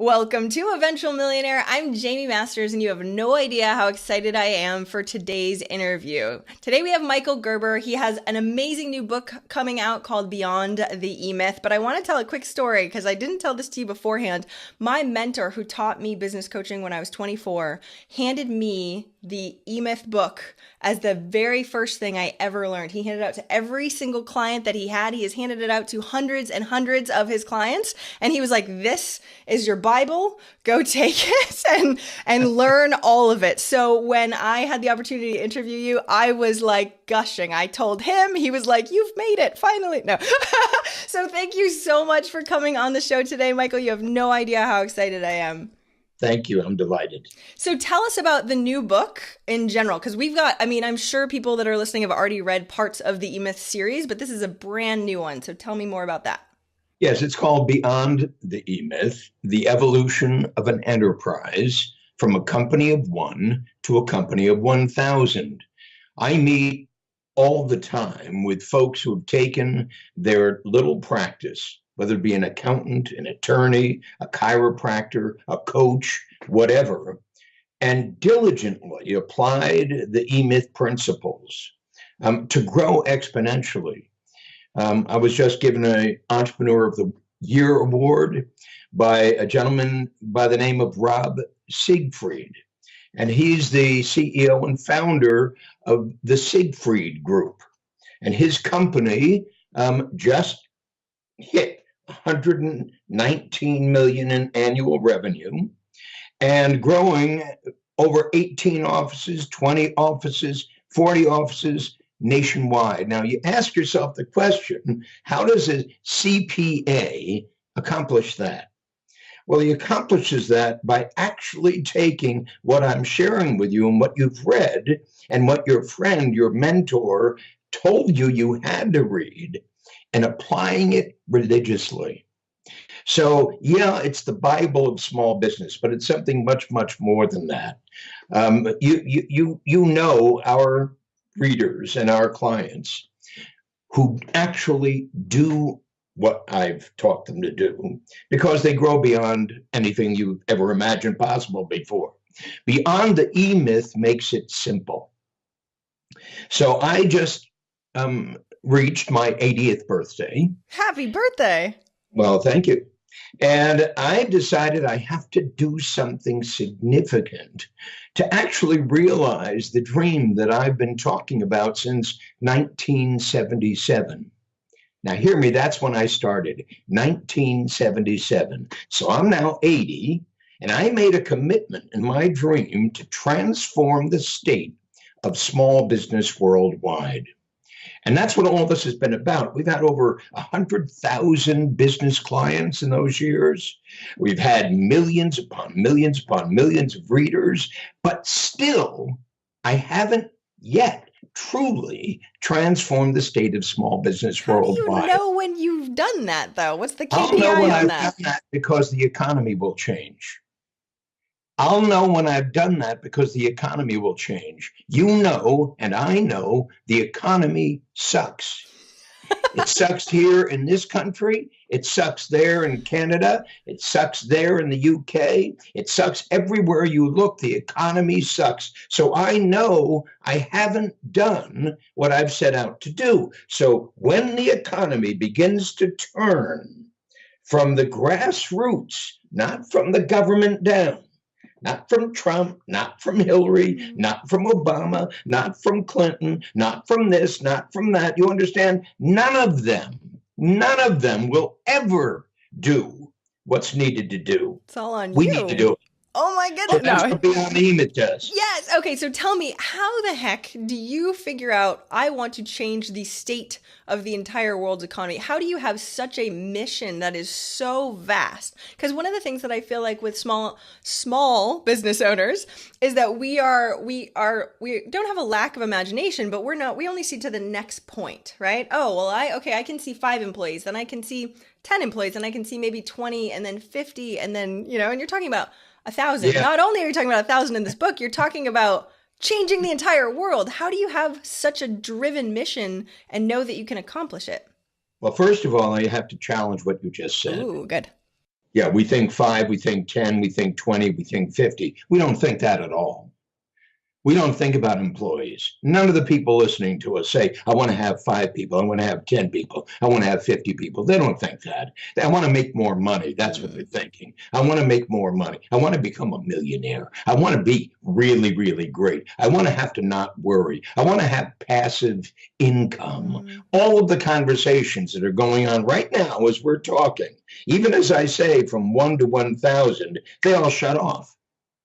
Welcome to Eventual Millionaire. I'm Jaime Masters, and you have no idea how excited I am for today's interview. Today we have Michael Gerber. He has an amazing new book coming out called Beyond the Emyth, but I want to tell a quick story because I didn't tell this to you beforehand. My mentor who taught me business coaching when I was 24 handed me the Emyth book as the very first thing I ever learned. He handed it out to every single client that he had. He has handed it out to hundreds and hundreds of his clients. And he was like, this is your Bible. Go take it and learn all of it. So when I had the opportunity to interview you, I was like gushing. I told him, he was like, you've made it finally. No. So thank you so much for coming on the show today, Michael. You have no idea how excited I am. Thank you. I'm delighted. So tell us about the new book in general, because we've got, I'm sure people that are listening have already read parts of the Emyth series, but this is a brand new one. So tell me more about that. Yes, it's called Beyond the Emyth, the evolution of an enterprise from a company of one to a company of 1,000. I meet all the time with folks who have taken their little practice, whether it be an accountant, an attorney, a chiropractor, a coach, whatever, and diligently applied the Emyth principles to grow exponentially. I was just given an Entrepreneur of the Year award by a gentleman by the name of Rob Siegfried. And he's the CEO and founder of the Siegfried Group. And his company just hit 119 million in annual revenue and growing over 18 offices, 20 offices, 40 offices nationwide. Now you ask yourself the question, how does a CPA accomplish that? Well, he accomplishes that by actually taking what I'm sharing with you and what you've read and what your friend, your mentor told you had to read, and applying it religiously. So, yeah, it's the Bible of small business, but it's something much, much more than that. You know our readers and our clients who actually do what I've taught them to do because they grow beyond anything you've ever imagined possible before. Beyond the Emyth makes it simple. So I just reached my 80th birthday. Happy birthday. Well, thank you. And I decided I have to do something significant to actually realize the dream that I've been talking about since 1977. Now, hear me, that's when I started, 1977. So I'm now 80, and I made a commitment in my dream to transform the state of small business worldwide. And that's what all this has been about. We've had over 100,000 business clients in those years. We've had millions upon millions upon millions of readers, but still, I haven't yet truly transformed the state of small business worldwide. How do you know when you've done that, though? What's the KPI I'll know when on I've that? done that because the economy will change. I'll know when I've done that because the economy will change. You know, and I know, the economy sucks. It sucks here in this country. It sucks there in Canada. It sucks there in the UK. It sucks everywhere you look. The economy sucks. So I know I haven't done what I've set out to do. So when the economy begins to turn from the grassroots, not from the government down, not from Trump, not from Hillary, not from Obama, not from Clinton, not from this, not from that. You understand? None of them will ever do what's needed to do. It's all on We you. need to do it. Oh my So goodness. that's No. what Beyond the Emyth does. Yes. Okay. So tell me, how the heck do you figure out, I want to change the state of the entire world's economy? How do you have such a mission that is so vast? Because one of the things that I feel like with small business owners is that we don't have a lack of imagination, but we only see to the next point, right? Oh, well, I can see 5 employees, then I can see 10 employees, and I can see maybe 20 and then 50, and then, and you're talking about 1,000. Yeah. Not only are you talking about 1,000 in this book, you're talking about changing the entire world. How do you have such a driven mission and know that you can accomplish it? Well, first of all, I have to challenge what you just said. Ooh, good. Yeah, we think 5, we think 10, we think 20, we think 50. We don't think that at all. We don't think about employees. None of the people listening to us say, I want to have 5 people. I want to have 10 people. I want to have 50 people. They don't think that. I want to make more money. That's what they're thinking. I want to make more money. I want to become a millionaire. I want to be really, really great. I want to have to not worry. I want to have passive income. All of the conversations that are going on right now as we're talking, even as I say from 1 to 1,000, they all shut off.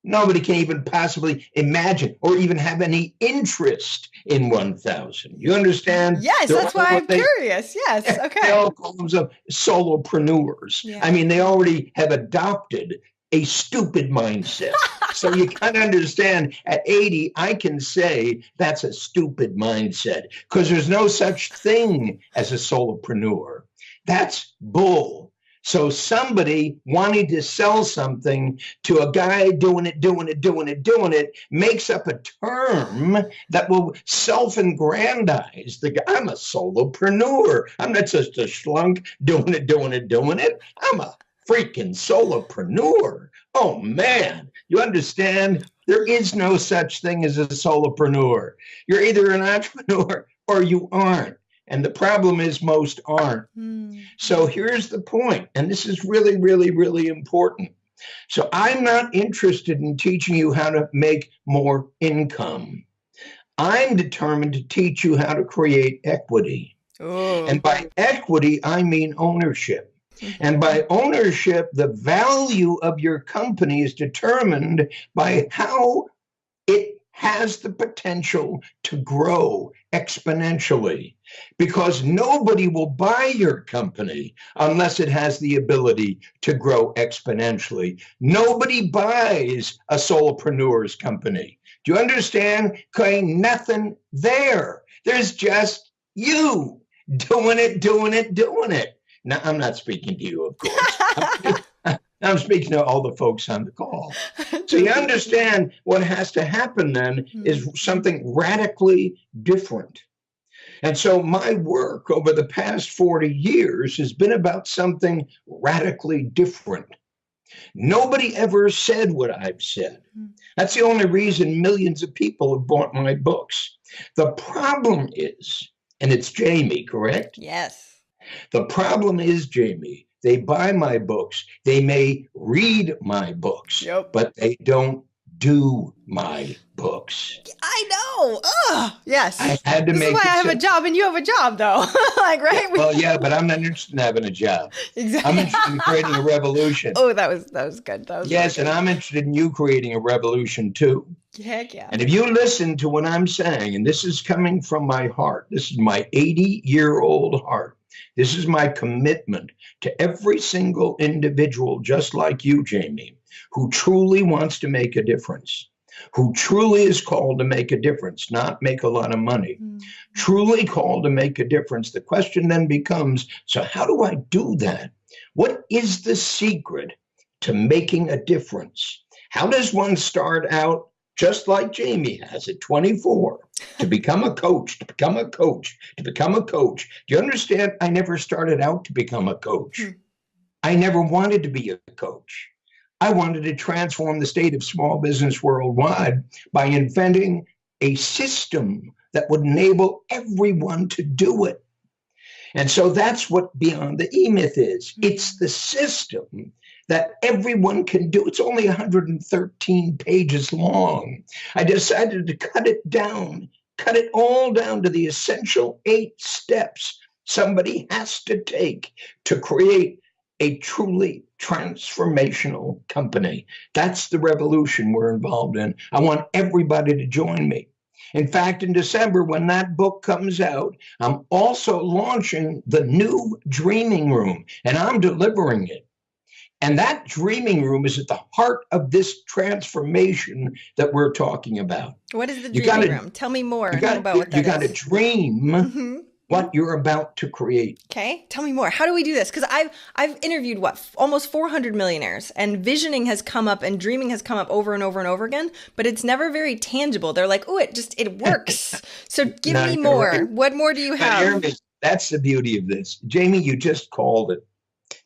Nobody can even possibly imagine or even have any interest in 1,000. You understand? Yes, that's why I'm curious. Yes, okay. They all call themselves solopreneurs. Yeah. I mean, they already have adopted a stupid mindset. So you can understand at 80, I can say that's a stupid mindset because there's no such thing as a solopreneur. That's bull. So somebody wanting to sell something to a guy doing it, makes up a term that will self-aggrandize the guy. I'm a solopreneur. I'm not just a schlunk doing it. I'm a freaking solopreneur. Oh, man. You understand? There is no such thing as a solopreneur. You're either an entrepreneur or you aren't. And the problem is most aren't. So here's the point, and this is really, really, really important. So I'm not interested in teaching you how to make more income. I'm determined to teach you how to create equity. And by equity, I mean ownership. And by ownership, the value of your company is determined by how it has the potential to grow exponentially, because nobody will buy your company unless it has the ability to grow exponentially. Nobody buys a solopreneur's company. Do you understand? Okay, nothing there. There's just you doing it. Now, I'm not speaking to you, of course. I'm speaking to all the folks on the call. So you understand what has to happen then is something radically different. And so my work over the past 40 years has been about something radically different. Nobody ever said what I've said. That's the only reason millions of people have bought my books. The problem is, and it's Jaime, correct? Yes. The problem is, Jaime, they buy my books. They may read my books, but they don't do my books. I know. Ugh. Yes. I had to this make is why I have a job and you have a job, though. Like, right? Well, yeah, but I'm not interested in having a job. Exactly. I'm interested in creating a revolution. Oh, that was good. That was yes, really and I'm interested in you creating a revolution too. Heck yeah. And if you listen to what I'm saying, and this is coming from my heart, this is my 80-year-old heart. This is my commitment to every single individual, just like you, Jaime, who truly wants to make a difference, who truly is called to make a difference, not make a lot of money, truly called to make a difference. The question then becomes, so how do I do that? What is the secret to making a difference? How does one start out just like Jaime has at 24, to become a coach, to become a coach, to become a coach? Do you understand? I never started out to become a coach. I never wanted to be a coach. I wanted to transform the state of small business worldwide by inventing a system that would enable everyone to do it. And so that's what Beyond the Emyth is. It's the system that everyone can do. It's only 113 pages long. I decided to cut it all down to the essential 8 steps somebody has to take to create a truly transformational company. That's the revolution we're involved in. I want everybody to join me. In fact, in December, when that book comes out, I'm also launching the new Dreaming Room, and I'm delivering it. And that dreaming room is at the heart of this transformation that we're talking about. What is the dreaming room? Tell me more about what that is. You got to dream what you're about to create. Okay. Tell me more. How do we do this? Because I've interviewed almost 400 millionaires, and visioning has come up and dreaming has come up over and over and over again, but it's never very tangible. They're like, oh, it works. So give me more. What more do you have? That's the beauty of this. Jaime, you just called it.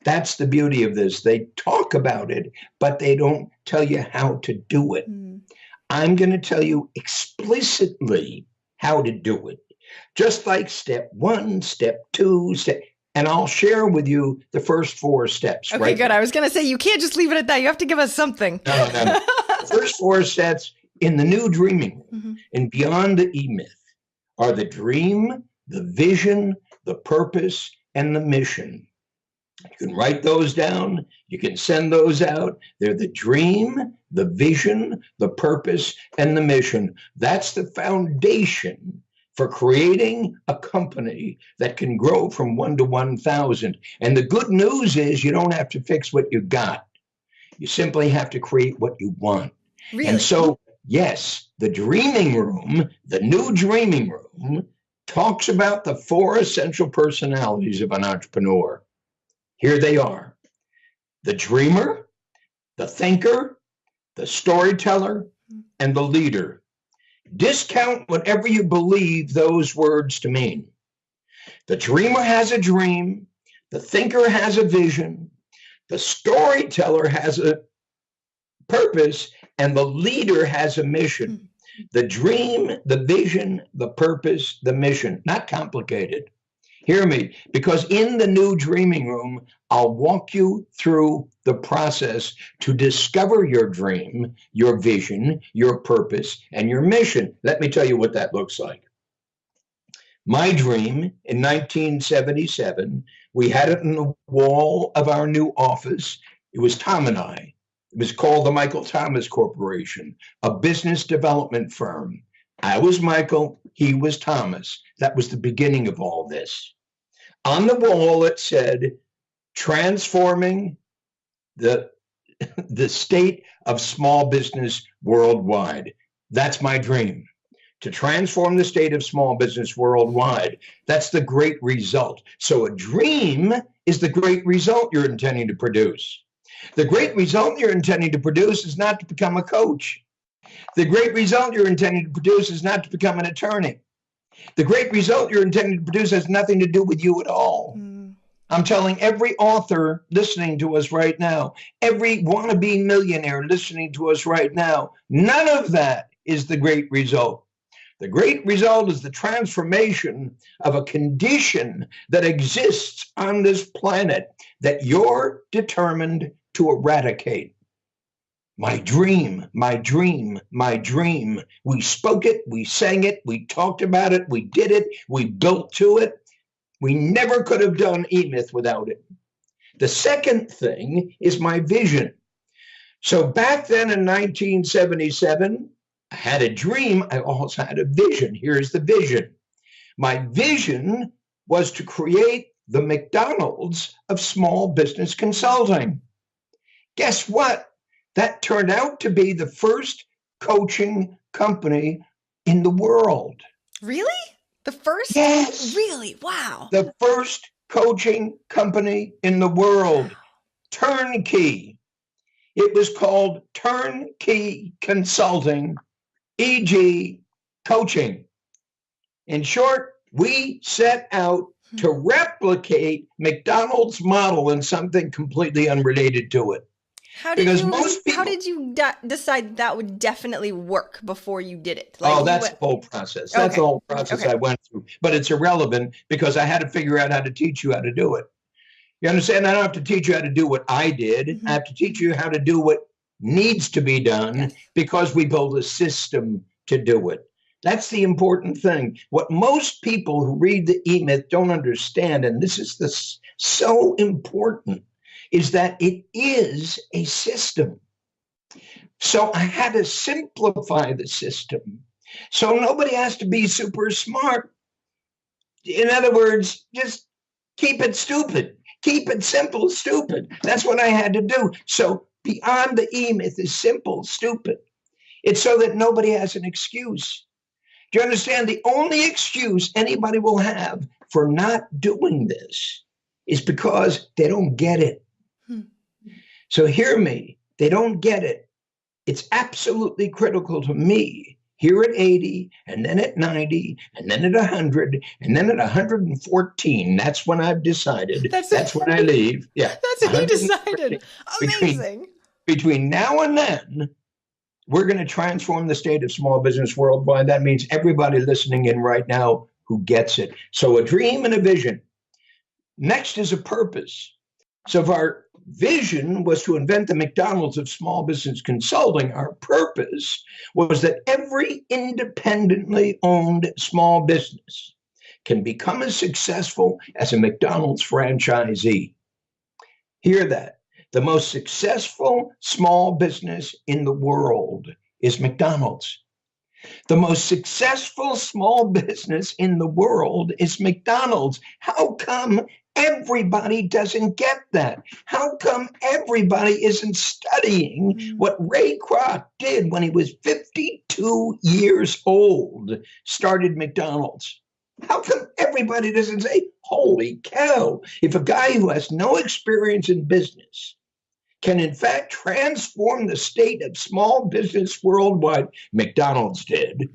That's the beauty of this. They talk about it, but they don't tell you how to do it. I'm going to tell you explicitly how to do it. Just like step 1, step 2, and I'll share with you the first 4 steps. Okay, right good. now. I was going to say, you can't just leave it at that. You have to give us something. No. The first 4 steps in the new dreaming room and beyond the Emyth are the dream, the vision, the purpose, and the mission. You can write those down. You can send those out. They're the dream, the vision, the purpose, and the mission. That's the foundation for creating a company that can grow from 1 to 1,000. And the good news is you don't have to fix what you got. You simply have to create what you want. Really? And so, yes, the dreaming room, the new dreaming room, talks about the 4 essential personalities of an entrepreneur. Here they are: the dreamer, the thinker, the storyteller, and the leader. Discount whatever you believe those words to mean. The dreamer has a dream, the thinker has a vision, the storyteller has a purpose, and the leader has a mission. The dream, the vision, the purpose, the mission. Not complicated. Hear me, because in the new dreaming room, I'll walk you through the process to discover your dream, your vision, your purpose, and your mission. Let me tell you what that looks like. My dream in 1977, we had it on the wall of our new office. It was Tom and I. It was called the Michael Thomas Corporation, a business development firm. I was Michael, he was Thomas. That was the beginning of all this. On the wall, it said, transforming the state of small business worldwide. That's my dream, to transform the state of small business worldwide. That's the great result. So a dream is the great result you're intending to produce. The great result you're intending to produce is not to become a coach. The great result you're intending to produce is not to become an attorney. The great result you're intending to produce has nothing to do with you at all. I'm telling every author listening to us right now, every wannabe millionaire listening to us right now, none of that is the great result. The great result is the transformation of a condition that exists on this planet that you're determined to eradicate. My dream, my dream, my dream. We spoke it, we sang it, we talked about it, we did it, we built to it. We never could have done Emyth without it. The second thing is my vision. So back then in 1977, I had a dream. I also had a vision. Here's the vision. My vision was to create the McDonald's of small business consulting. Guess what? That turned out to be the first coaching company in the world. Really? The first? Yes. Really? Wow. The first coaching company in the world. Turnkey. It was called Turnkey Consulting, e.g. coaching. In short, we set out to replicate McDonald's model in something completely unrelated to it. How did you decide that would definitely work before you did it? That's the whole process. That's the whole process I went through. But it's irrelevant because I had to figure out how to teach you how to do it. You understand? I don't have to teach you how to do what I did. I have to teach you how to do what needs to be done because we build a system to do it. That's the important thing. What most people who read the Emyth don't understand, and this is so important, is that it is a system. So I had to simplify the system. So nobody has to be super smart. In other words, just keep it stupid. Keep it simple, stupid. That's what I had to do. So beyond the Emyth is simple, stupid. It's so that nobody has an excuse. Do you understand? The only excuse anybody will have for not doing this is because they don't get it. So hear me, they don't get it. It's absolutely critical to me here at 80, and then at 90, and then at 100, and then at 114. That's when I've decided. That's when I leave. Yeah. That's when you decided. Amazing. Between now and then, we're going to transform the state of small business worldwide. That means everybody listening in right now who gets it. So a dream and a vision. Next is a purpose. So if our vision was to invent the McDonald's of small business consulting, our purpose was that every independently owned small business can become as successful as a McDonald's franchisee. Hear that. The most successful small business in the world is McDonald's. The most successful small business in the world is McDonald's. How come everybody doesn't get that? How come everybody isn't studying what Ray Kroc did when he was 52 years old, started McDonald's? How come everybody doesn't say, holy cow, if a guy who has no experience in business can in fact transform the state of small business worldwide, McDonald's did,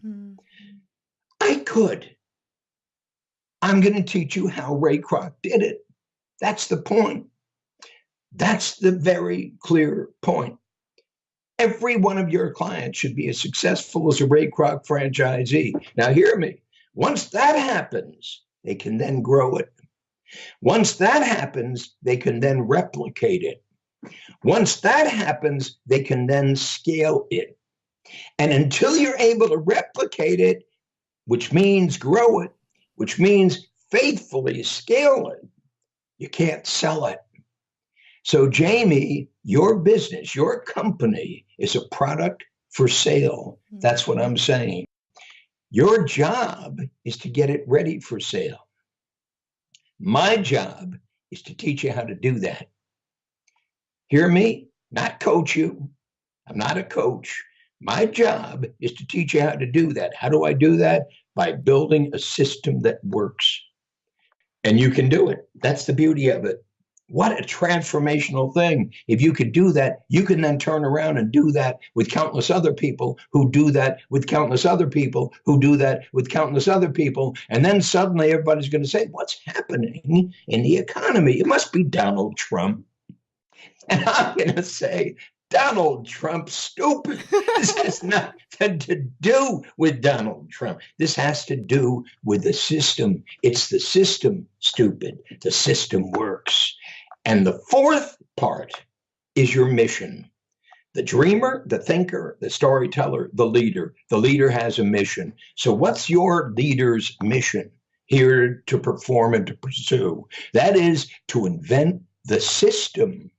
I could. I'm going to teach you how Ray Kroc did it. That's the point. That's the very clear point. Every one of your clients should be as successful as a Ray Kroc franchisee. Now hear me. Once that happens, they can then grow it. Once that happens, they can then replicate it. Once that happens, they can then scale it. And until you're able to replicate it, which means grow it, which means faithfully scale it, you can't sell it. So, Jaime, your business, your company is a product for sale. That's what I'm saying. Your job is to get it ready for sale. My job is to teach you how to do that. Hear me? Not coach you. I'm not a coach. My job is to teach you how to do that. How do I do that? By building a system that works. And you can do it. That's the beauty of it. What a transformational thing. If you could do that, you can then turn around and do that with countless other people who do that with countless other people who do that with countless other people. And then suddenly everybody's going to say, what's happening in the economy? It must be Donald Trump. And I'm going to say, Donald Trump's stupid. This has nothing to do with Donald Trump. This has to do with the system. It's the system, stupid. The system works. And the fourth part is your mission. The dreamer, the thinker, the storyteller, the leader. The leader has a mission. So what's your leader's mission here to perform and to pursue? That is to invent the system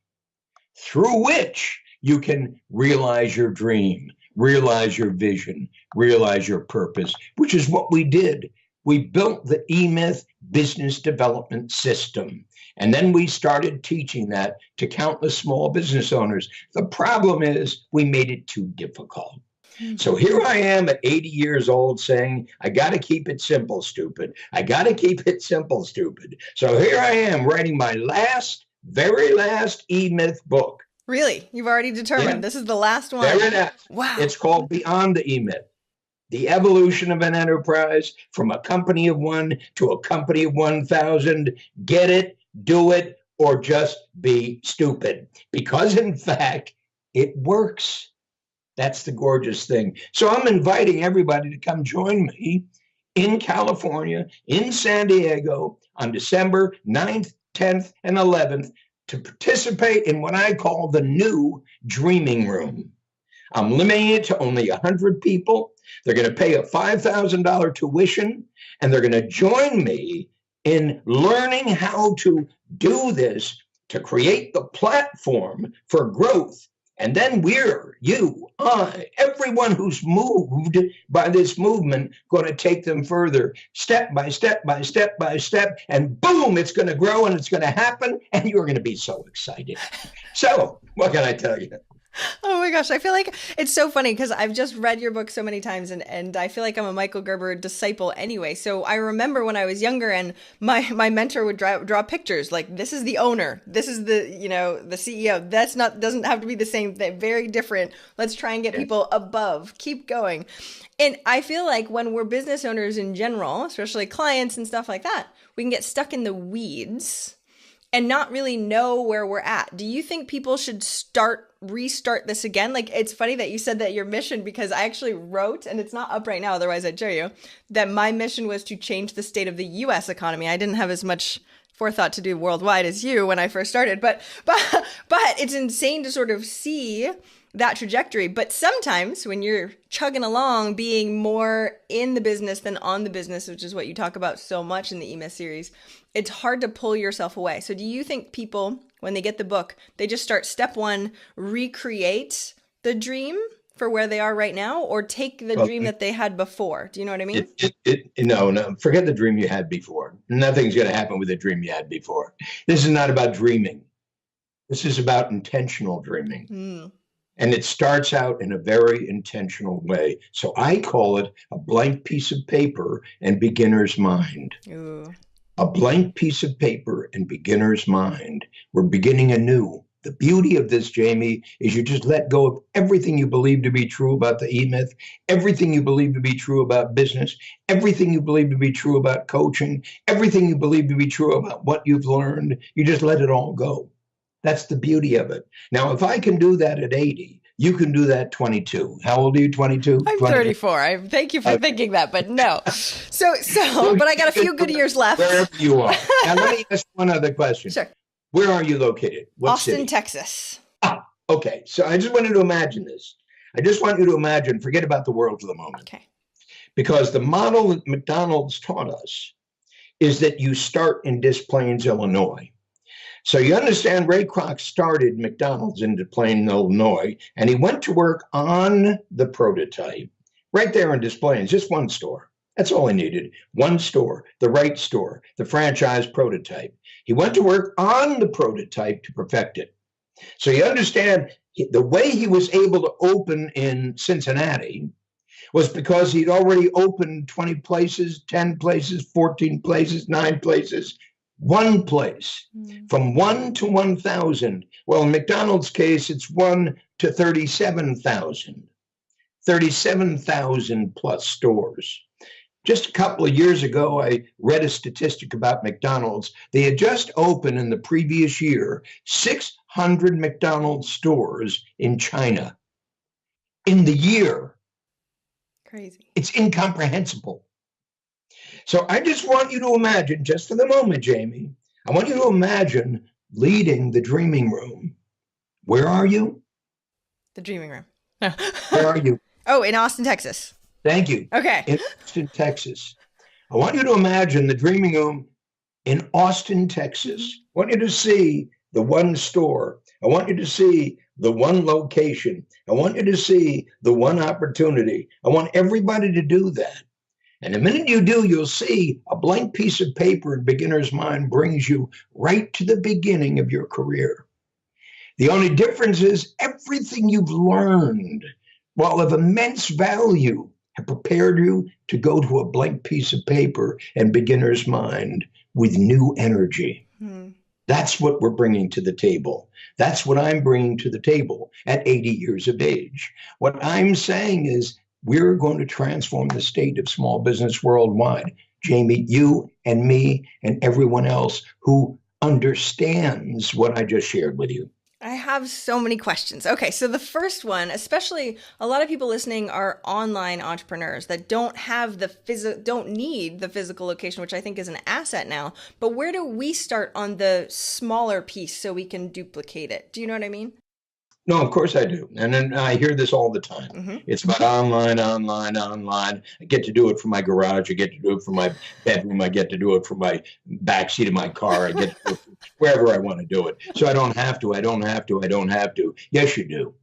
through which you can realize your dream, realize your vision, realize your purpose, which is what we did. We built the Emyth business development system. And then we started teaching that to countless small business owners. The problem is we made it too difficult. So here I am at 80 years old saying, I got to keep it simple, stupid. I got to keep it simple, stupid. So here I am writing my very last Emyth book. Really? You've already determined this is the last one? Very last. Wow. It's called Beyond the Emyth. The evolution of an enterprise from a company of one to a company of 1,000. Get it, do it, or just be stupid. Because in fact, it works. That's the gorgeous thing. So I'm inviting everybody to come join me in California, in San Diego, on December 9th, 10th, and 11th to participate in what I call the new dreaming room. I'm limiting it to only 100 people. They're going to pay a $5,000 tuition, and they're going to join me in learning how to do this to create the platform for growth. And then everyone who's moved by this movement, going to take them further, step by step by step by step, and boom, it's going to grow and it's going to happen, and you're going to be so excited. So what can I tell you? Oh my gosh, I feel like it's so funny because I've just read your book so many times and I feel like I'm a Michael Gerber disciple anyway. So I remember when I was younger and my mentor would draw pictures like this is the owner, this is the, the CEO. That's not doesn't have to be the same thing, very different. Let's try and get people above. Keep going. And I feel like when we're business owners in general, especially clients and stuff like that, we can get stuck in the weeds and not really know where we're at. Do you think people should restart this again? Like, it's funny that you said that your mission, because I actually wrote, and it's not up right now, otherwise I'd show you, that my mission was to change the state of the US economy. I didn't have as much forethought to do worldwide as you when I first started, but it's insane to sort of see that trajectory. But sometimes when you're chugging along, being more in the business than on the business, which is what you talk about so much in the Emyth series, it's hard to pull yourself away. So do you think people, when they get the book, they just start step one, recreate the dream for where they are right now, or take the dream that they had before? Do you know what I mean? No, forget the dream you had before. Nothing's going to happen with the dream you had before. This is not about dreaming. This is about intentional dreaming. And it starts out in a very intentional way. So I call it a blank piece of paper and beginner's mind. Ooh. A blank piece of paper and beginner's mind. We're beginning anew. The beauty of this, Jaime, is you just let go of everything you believe to be true about the Emyth, everything you believe to be true about business, everything you believe to be true about coaching, everything you believe to be true about what you've learned. You just let it all go. That's the beauty of it. Now, if I can do that at 80, you can do that 22. How old are you, 22? I'm 34. Thank you for thinking that, but no. So, but I got a few good years left. Wherever you are. Now, let me ask one other question. Sure. Where are you located? What Austin, city? Texas. Okay. So I just wanted to imagine this. I just want you to imagine, forget about the world for the moment. Okay. Because the model that McDonald's taught us is that you start in Des Plaines, Illinois. So you understand, Ray Kroc started McDonald's in Des Plaines, Illinois, and he went to work on the prototype right there in Des Plaines, just one store. That's all he needed. One store, the right store, the franchise prototype. He went to work on the prototype to perfect it. So you understand, the way he was able to open in Cincinnati was because he'd already opened 20 places, 10 places, 14 places, 9 places. One place, from 1 to 1,000. Well, in McDonald's case, it's 1 to 37,000. 37,000 plus stores. Just a couple of years ago, I read a statistic about McDonald's. They had just opened in the previous year 600 McDonald's stores in China. In the year. Crazy. It's incomprehensible. So I just want you to imagine, just for the moment, Jaime, I want you to imagine leading the dreaming room. Where are you? The dreaming room. Where are you? Oh, in Austin, Texas. Thank you. Okay. In Austin, Texas. I want you to imagine the dreaming room in Austin, Texas. I want you to see the one store. I want you to see the one location. I want you to see the one opportunity. I want everybody to do that. And the minute you do, you'll see a blank piece of paper in beginner's mind brings you right to the beginning of your career. The only difference is everything you've learned, while of immense value, have prepared you to go to a blank piece of paper and beginner's mind with new energy. That's what we're bringing to the table. That's what I'm bringing to the table at 80 years of age. What I'm saying is, we're going to transform the state of small business worldwide. Jaime, you and me and everyone else who understands what I just shared with you. I have so many questions. Okay, so the first one, especially a lot of people listening are online entrepreneurs that don't have don't need the physical location, which I think is an asset now. But where do we start on the smaller piece so we can duplicate it? Do you know what I mean? No, of course I do. And then I hear this all the time. It's about online. I get to do it from my garage. I get to do it from my bedroom. I get to do it from my backseat of my car. I get to do it wherever I want to do it. So I don't have to. Yes, you do.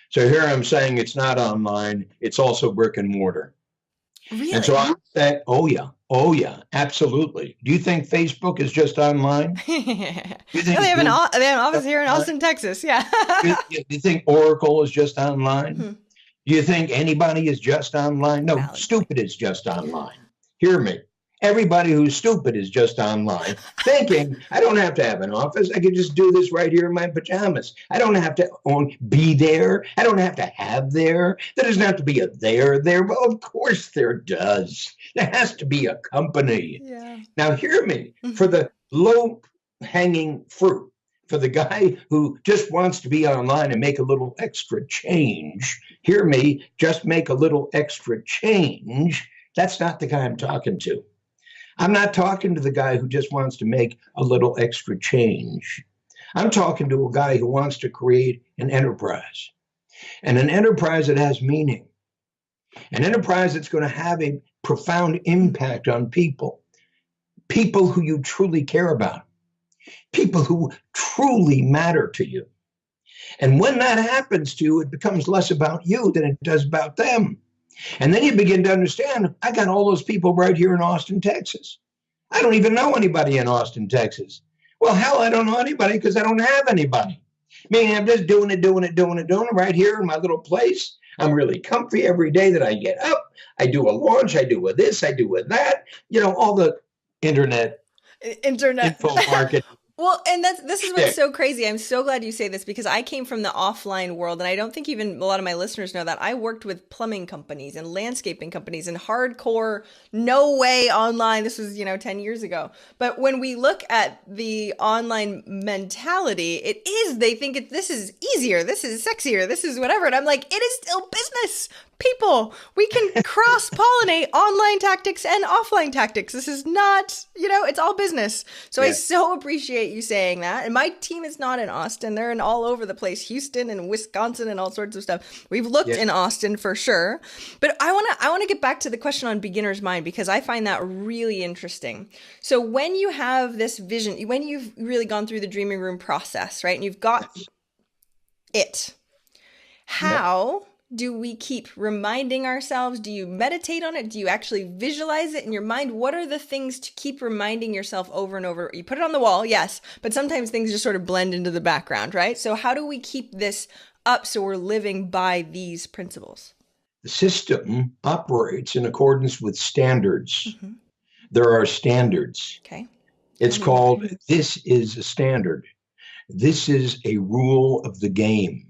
So here I'm saying it's not online. It's also brick and mortar. And so Really? I said, oh yeah, absolutely. Do you think Facebook is just online? Yeah, Do you they think have Google they have an is office just here in online? Austin, Texas. Yeah. Do you think Oracle is just online? Hmm. Do you think anybody is just online? No, Valid point. stupid is just online. Hear me. Everybody who's stupid is just online, thinking, I don't have to have an office. I can just do this right here in my pajamas. I don't have to be there. I don't have to have there. There doesn't have to be a there. Well, of course there does. There has to be a company. Yeah. Now, hear me. For Hmm. the low hanging fruit, for the guy who just wants to be online and make a little extra change, hear me, just make a little extra change. That's not the guy I'm talking to. I'm not talking to the guy who just wants to make a little extra change. I'm talking to a guy who wants to create an enterprise, and an enterprise that has meaning, an enterprise that's going to have a profound impact on people who you truly care about, people who truly matter to you. And when that happens to you, it becomes less about you than it does about them. And then you begin to understand, I got all those people right here in Austin, Texas. I don't even know anybody in Austin, Texas. Well, hell, I don't know anybody because I don't have anybody. Meaning I'm just doing it right here in my little place. I'm really comfy every day that I get up. I do a launch. I do a this. I do a that. All the internet Internet. info market. Well, and this is what's Shtick. so crazy. I'm so glad you say this because I came from the offline world, and I don't think even a lot of my listeners know that I worked with plumbing companies and landscaping companies and hardcore, no way online. This was, 10 years ago. But when we look at the online mentality, they think this is easier, this is sexier, this is whatever. And I'm like, it is still business. People, we can cross pollinate online tactics and offline tactics. This is not, it's all business. So I so appreciate you saying that. And my team is not in Austin. They're in all over the place, Houston and Wisconsin and all sorts of stuff. We've looked in Austin for sure. But I want to get back to the question on beginner's mind because I find that really interesting. So when you have this vision, when you've really gone through the dreaming room process, right? And you've got it. How do we keep reminding ourselves? Do you meditate on it? Do you actually visualize it in your mind? What are the things to keep reminding yourself over and over? You put it on the wall, yes, but sometimes things just sort of blend into the background, right? So how do we keep this up so we're living by these principles? The system operates in accordance with standards. Mm-hmm. There are standards. Okay. It's called, this is a standard. This is a rule of the game.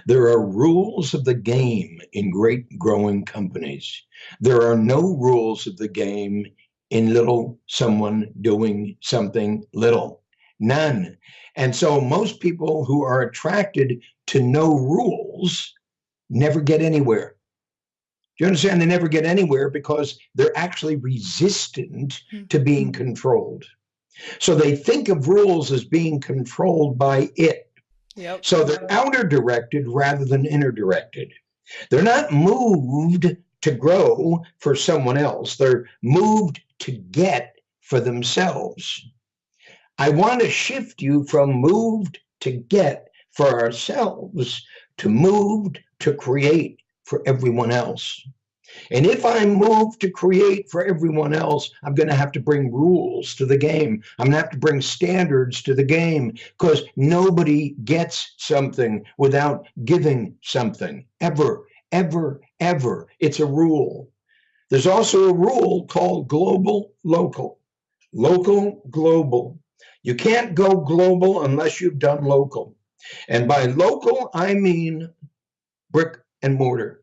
There are rules of the game in great growing companies. There are no rules of the game in little someone doing something little. None. And so most people who are attracted to no rules never get anywhere. Do you understand? They never get anywhere because they're actually resistant to being controlled. So they think of rules as being controlled by it. Yep. So they're outer directed rather than inner directed. They're not moved to grow for someone else. They're moved to get for themselves. I want to shift you from moved to get for ourselves to moved to create for everyone else. And if I move to create for everyone else, I'm going to have to bring rules to the game. I'm going to have to bring standards to the game because nobody gets something without giving something. Ever, ever, ever. It's a rule. There's also a rule called global, local. Local, global. You can't go global unless you've done local. And by local, I mean brick and mortar.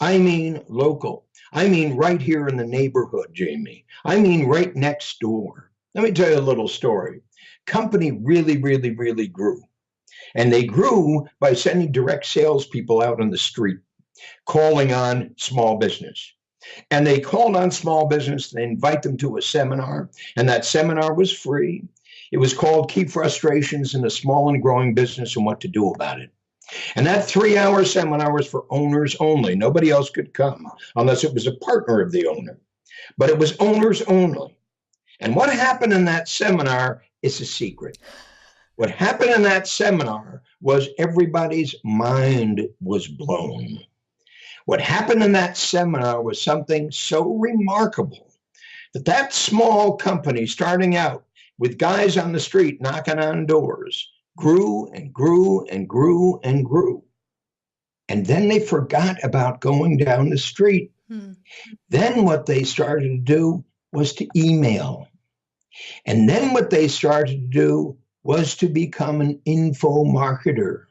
I mean local. I mean right here in the neighborhood, Jaime. I mean right next door. Let me tell you a little story. Company really, really, really grew. And they grew by sending direct salespeople out on the street, calling on small business. And they called on small business. They invite them to a seminar. And that seminar was free. It was called Key Frustrations in a Small and Growing Business and What to Do About It. And that 3-hour seminar was for owners only. Nobody else could come unless it was a partner of the owner. But it was owners only. And what happened in that seminar is a secret. What happened in that seminar was everybody's mind was blown. What happened in that seminar was something so remarkable that that small company starting out with guys on the street knocking on doors grew and grew and grew and grew. And then they forgot about going down the street. Then what they started to do was to email. And then what they started to do was to become an info marketer.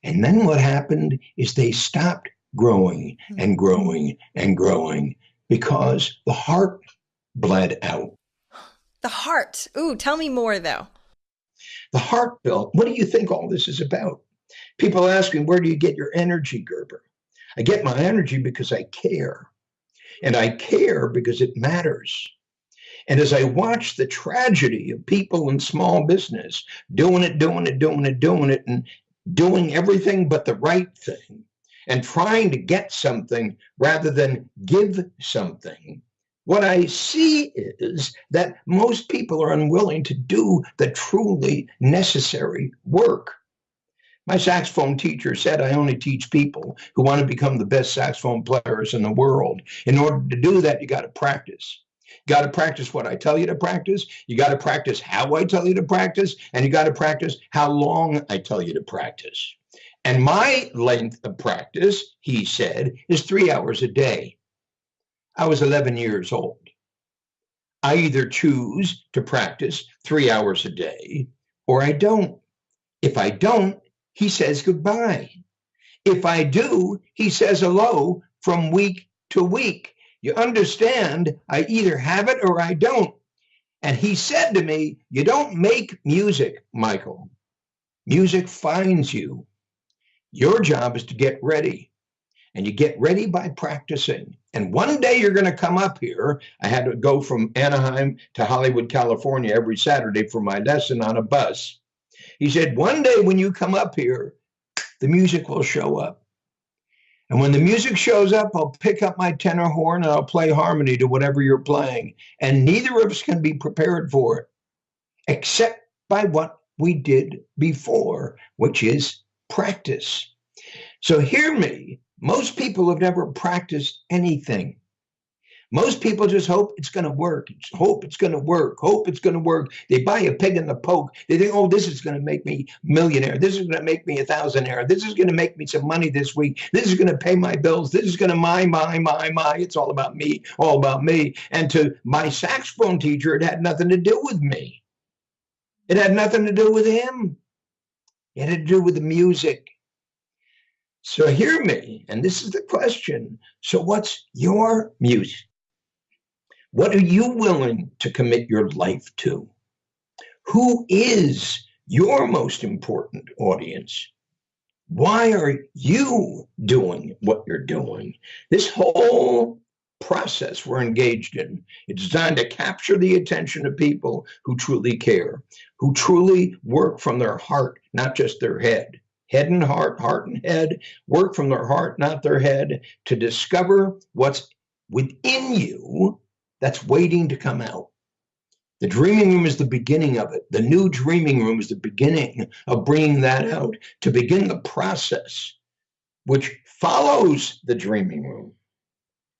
And then what happened is they stopped growing and growing and growing because the heart bled out. The heart. Ooh, tell me more though. The heart, Bill. What do you think all this is about? People ask me, where do you get your energy, Gerber? I get my energy because I care. And I care because it matters. And as I watch the tragedy of people in small business doing it, and doing everything but the right thing, and trying to get something rather than give something, what I see is that most people are unwilling to do the truly necessary work. My saxophone teacher said, I only teach people who want to become the best saxophone players in the world. In order to do that, you got to practice. You got to practice what I tell you to practice. You got to practice how I tell you to practice. And you got to practice how long I tell you to practice. And my length of practice, he said, is 3 hours a day. I was 11 years old. I either choose to practice 3 hours a day or I don't. If I don't, he says goodbye. If I do, he says hello from week to week. You understand, I either have it or I don't. And he said to me, you don't make music, Michael. Music finds you. Your job is to get ready. And you get ready by practicing. And one day you're going to come up here. I had to go from Anaheim to Hollywood, California every Saturday for my lesson on a bus. He said, one day when you come up here, the music will show up. And when the music shows up, I'll pick up my tenor horn and I'll play harmony to whatever you're playing. And neither of us can be prepared for it, except by what we did before, which is practice. So hear me. Most people have never practiced anything. Most people just hope it's going to work. Hope it's going to work. Hope it's going to work. They buy a pig in the poke. They think, oh, this is going to make me millionaire. This is going to make me a thousandaire. This is going to make me some money this week. This is going to pay my bills. This is going to my. It's all about me, all about me. And to my saxophone teacher, it had nothing to do with me. It had nothing to do with him. It had to do with the music. So hear me, and this is the question. So what's your music? What are you willing to commit your life to? Who is your most important audience? Why are you doing what you're doing? This whole process we're engaged in, it's designed to capture the attention of people who truly care, who truly work from their heart, not just their head. Head and heart, heart and head, work from their heart, not their head, to discover what's within you that's waiting to come out. The dreaming room is the beginning of it. The new dreaming room is the beginning of bringing that out, to begin the process which follows the dreaming room,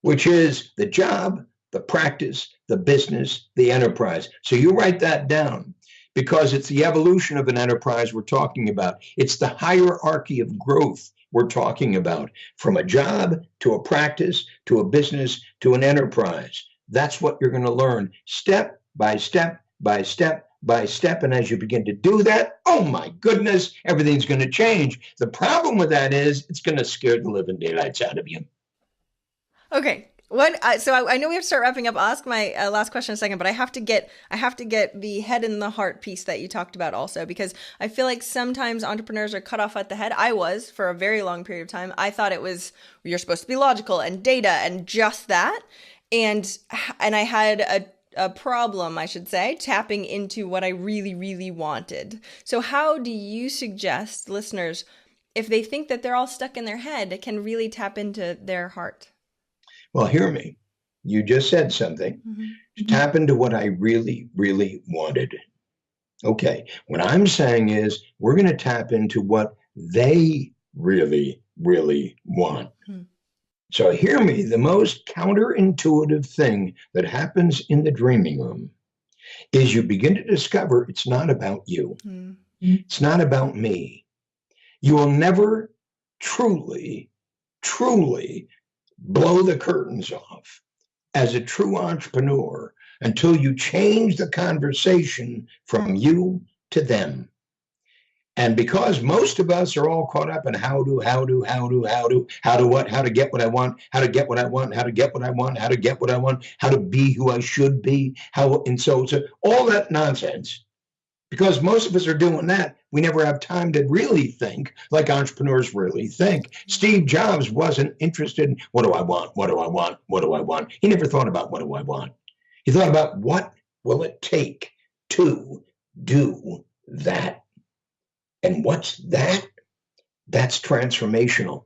which is the job, the practice, the business, the enterprise. So you write that down, because it's the evolution of an enterprise we're talking about. It's the hierarchy of growth we're talking about, from a job to a practice to a business to an enterprise. That's what you're going to learn step by step by step by step. And as you begin to do that, oh my goodness, everything's going to change. The problem with that is it's going to scare the living daylights out of you. Okay. So I know we have to start wrapping up. I'll ask my last question in a second, but I have to get the head and the heart piece that you talked about also, because I feel like sometimes entrepreneurs are cut off at the head. I was for a very long period of time. I thought it was, you're supposed to be logical and data and just that. And I had a problem, I should say, tapping into what I really, really wanted. So how do you suggest listeners, if they think that they're all stuck in their head, can really tap into their heart? Well, hear me. You just said something. To tap into what I really, really wanted. Okay. What I'm saying is we're going to tap into what they really, really want. So hear me, the most counterintuitive thing that happens in the dreaming room is you begin to discover it's not about you. Mm. It's not about me. You will never truly, truly blow the curtains off as a true entrepreneur until you change the conversation from you to them. And because most of us are all caught up in how to what, how to get what I want, how to get what I want, how to get what I want, how to get what I want, how to be who I should be, and so all that nonsense. Because most of us are doing that, we never have time to really think like entrepreneurs really think. Steve Jobs wasn't interested in what do I want, what do I want, what do I want. He never thought about what do I want. He thought about what will it take to do that. And what's that? That's transformational.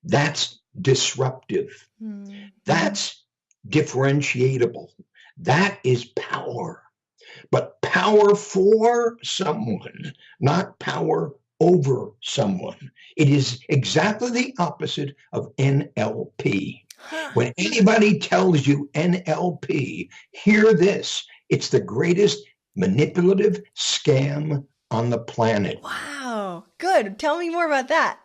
That's disruptive. Mm. That's differentiatable. That is power. But power for someone, not power over someone. It is exactly the opposite of NLP. When anybody tells you NLP, hear this. It's the greatest manipulative scam on the planet. Wow. Good. Tell me more about that.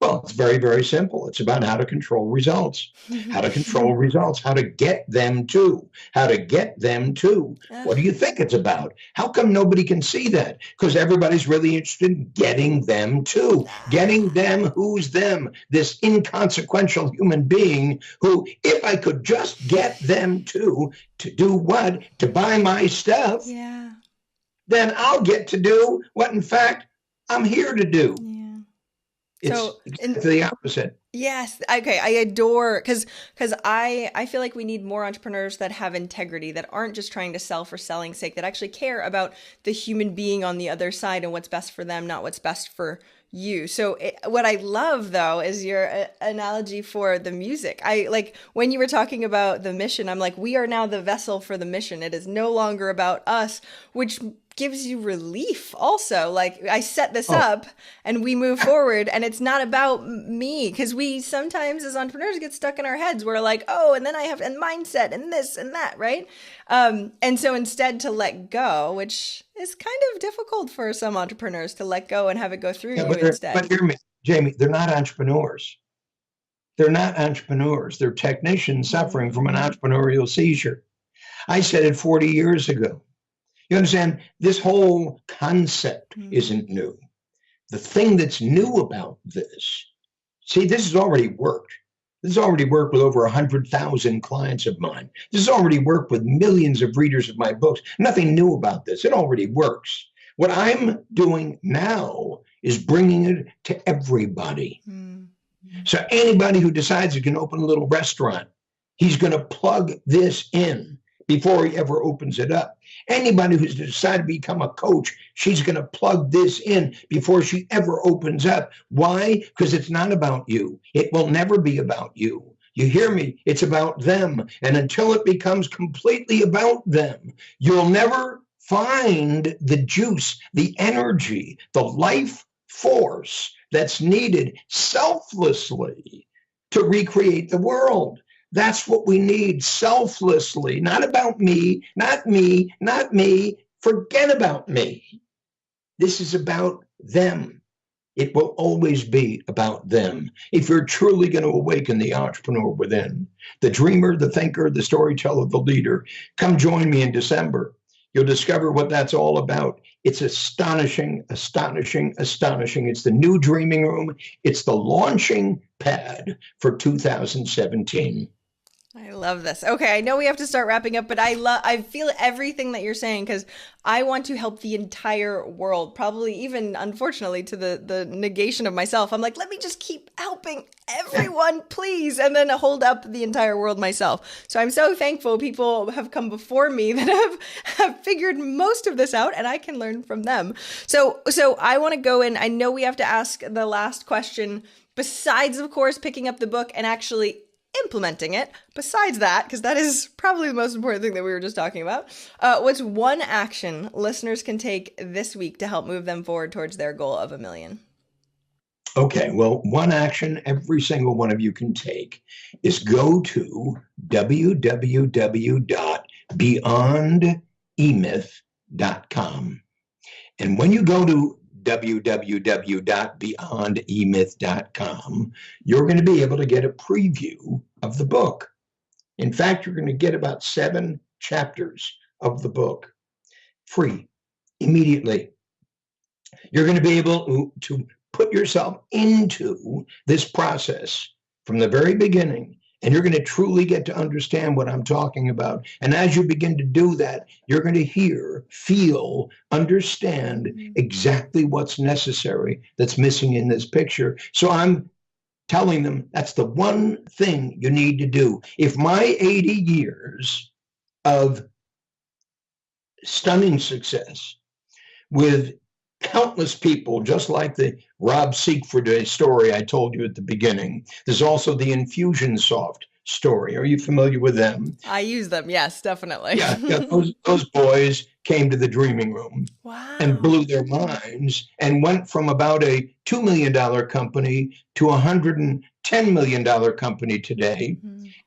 Well, it's very, very simple. It's about how to control results, how to control results, how to get them to, how to get them to. What do you think it's about? How come nobody can see that? Because everybody's really interested in getting them to, getting them, who's them, this inconsequential human being who, if I could just get them to do what? To buy my stuff, Yeah. then I'll get to do what, in fact, I'm here to do. Yeah. It's So, exactly the opposite. yes. Okay. I adore because I feel like we need more entrepreneurs that have integrity, that aren't just trying to sell for selling's sake, that actually care about the human being on the other side and what's best for them, not what's best for you. So what I love though is your analogy for the music. I like when you were talking about the mission, I'm like, we are now the vessel for the mission. It is no longer about us, which gives you relief also. Like I set this up and we move forward and it's not about me, because we sometimes as entrepreneurs get stuck in our heads. We're like, oh, and then I have and mindset and this and that, right? And so instead to let go, which is kind of difficult for some entrepreneurs to let go and have it go through you instead. But hear me, Jamie, they're not entrepreneurs. They're not entrepreneurs. They're technicians suffering from an entrepreneurial seizure. I said it 40 years ago. You understand? This whole concept isn't new. The thing that's new about this, see, this has already worked. This has already worked with over 100,000 clients of mine. This has already worked with millions of readers of my books. Nothing new about this. It already works. What I'm doing now is bringing it to everybody. So anybody who decides he can open a little restaurant, he's going to plug this in before he ever opens it up. Anybody who's decided to become a coach, she's going to plug this in before she ever opens up. Why? Because it's not about you. It will never be about you. You hear me? It's about them. And until it becomes completely about them, you'll never find the juice, the energy, the life force that's needed selflessly to recreate the world. That's what we need, selflessly, not about me, not me, not me. Forget about me. This is about them. It will always be about them. If you're truly going to awaken the entrepreneur within, the dreamer, the thinker, the storyteller, the leader, come join me in December. You'll discover what that's all about. It's astonishing, astonishing, astonishing. It's the new dreaming room. It's the launching pad for 2017. I love this. Okay, I know we have to start wrapping up, but I feel everything that you're saying, because I want to help the entire world, probably even unfortunately to the negation of myself. I'm like, let me just keep helping everyone, please, and then hold up the entire world myself. So I'm so thankful people have come before me that have figured most of this out, and I can learn from them. So I want to go in. I know we have to ask the last question, besides, of course, picking up the book and actually implementing it. Besides that, because that is probably the most important thing that we were just talking about, what's one action listeners can take this week to help move them forward towards their goal of 1 million? Okay, well, one action every single one of you can take is go to www.beyondemyth.com. And when you go to www.beyondemyth.com, you're going to be able to get a preview of the book. In fact, you're going to get about 7 chapters of the book free immediately. You're going to be able to put yourself into this process from the very beginning, and you're going to truly get to understand what I'm talking about. And as you begin to do that, you're going to hear, feel, understand exactly what's necessary that's missing in this picture. So I'm telling them that's the one thing you need to do. If my 80 years of stunning success with countless people, just like the Rob Siegfried story I told you at the beginning. There's also the Infusionsoft story. Are you familiar with them? I use them. Yes, definitely. Yeah, those boys came to the dreaming room and blew their minds and went from about a $2 million company to a $110 million company today,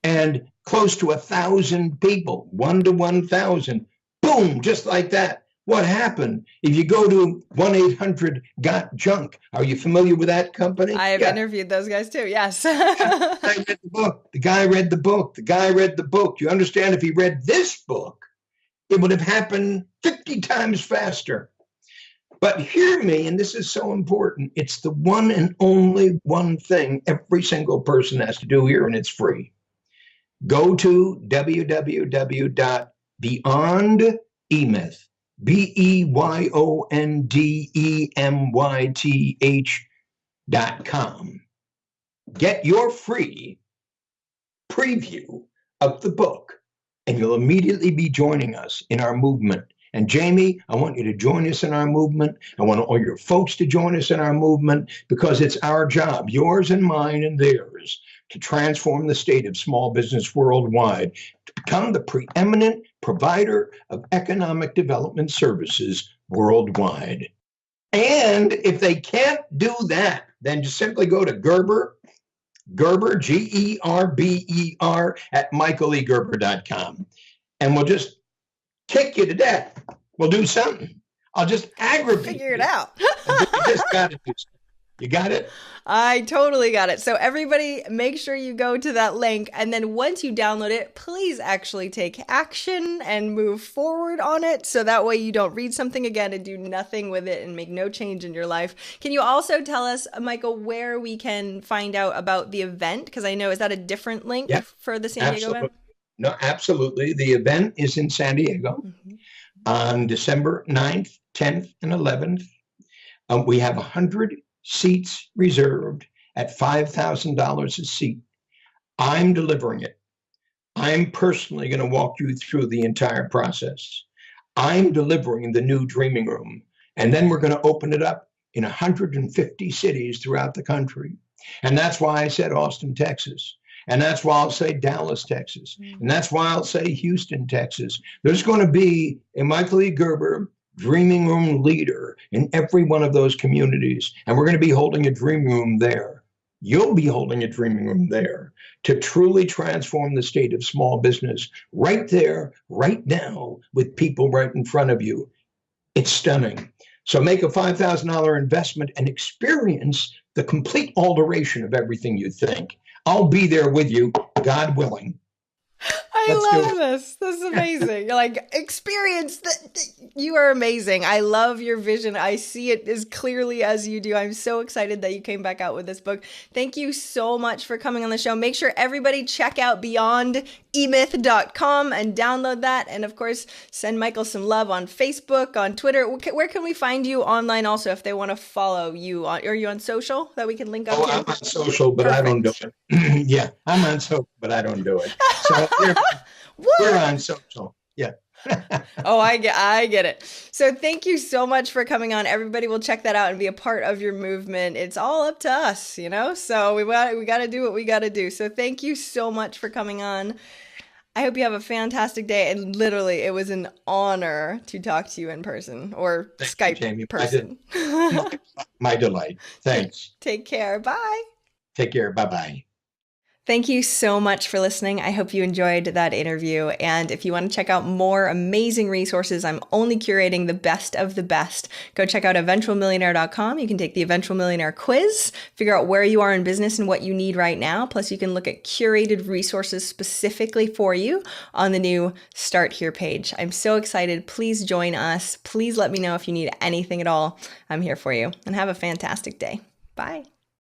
and close to 1,000 people, 1 to 1,000. Boom, just like that. What happened? If you go to 1-800-GOT-JUNK, are you familiar with that company? I have interviewed those guys too, yes. I read the book. The guy read the book. The guy read the book. You understand, if he read this book, it would have happened 50 times faster. But hear me, and this is so important. It's the one and only one thing every single person has to do here, and it's free. Go to www.beyondemyth, BEYONDEMYTH.com. Get your free preview of the book, and you'll immediately be joining us in our movement. And Jaime, I want you to join us in our movement. I want all your folks to join us in our movement, because it's our job, yours and mine and theirs, to transform the state of small business worldwide, to become the preeminent provider of economic development services worldwide. And if they can't do that, then just simply go to Gerber, Gerber, Gerber, at michaelegerber.com. And we'll just kick you to death. We'll do something. I'll just aggravate you. Figure it out. You just got to do something. You got it? I totally got it. So everybody, make sure you go to that link. And then once you download it, please actually take action and move forward on it. So that way you don't read something again and do nothing with it and make no change in your life. Can you also tell us, Michael, where we can find out about the event? Because I know, is that a different link for the San Diego event? No, absolutely. The event is in San Diego on December 9th, 10th, and 11th. We have 100 seats reserved at $5,000 a seat. I'm delivering it. I'm personally going to walk you through the entire process. I'm delivering the new dreaming room, and then we're going to open it up in 150 cities throughout the country. And that's why I said Austin, Texas. And that's why I'll say Dallas, Texas. And that's why I'll say Houston, Texas. There's going to be a Michael E. Gerber dreaming room leader in every one of those communities. And we're going to be holding a dream room there. You'll be holding a dreaming room there to truly transform the state of small business right there, right now, with people right in front of you. It's stunning. So make a $5,000 investment and experience the complete alteration of everything you think. I'll be there with you, God willing. I love this. This is amazing. You're like, experience that. You are amazing. I love your vision. I see it as clearly as you do. I'm so excited that you came back out with this book. Thank you so much for coming on the show. Make sure everybody check out beyondemyth.com and download that. And of course, send Michael some love on Facebook, on Twitter. Where can we find you online also if they want to follow you? Are you on social that we can link up to? I'm on social, but I don't do it. Yeah, I'm on social, but I don't do it. So we're on social. Yeah. Oh, I get it. So thank you so much for coming on. Everybody will check that out and be a part of your movement. It's all up to us, you know? So we got to do what we got to do. So thank you so much for coming on. I hope you have a fantastic day. And literally, it was an honor to talk to you in person or Thank you, Skype Jamie. person. My, my delight. Thanks. Take care. Bye. Take care. Bye bye. Thank you so much for listening. I hope you enjoyed that interview. And if you want to check out more amazing resources, I'm only curating the best of the best. Go check out eventualmillionaire.com. You can take the Eventual Millionaire quiz, figure out where you are in business and what you need right now. Plus, you can look at curated resources specifically for you on the new Start Here page. I'm so excited. Please join us. Please let me know if you need anything at all. I'm here for you. And have a fantastic day. Bye.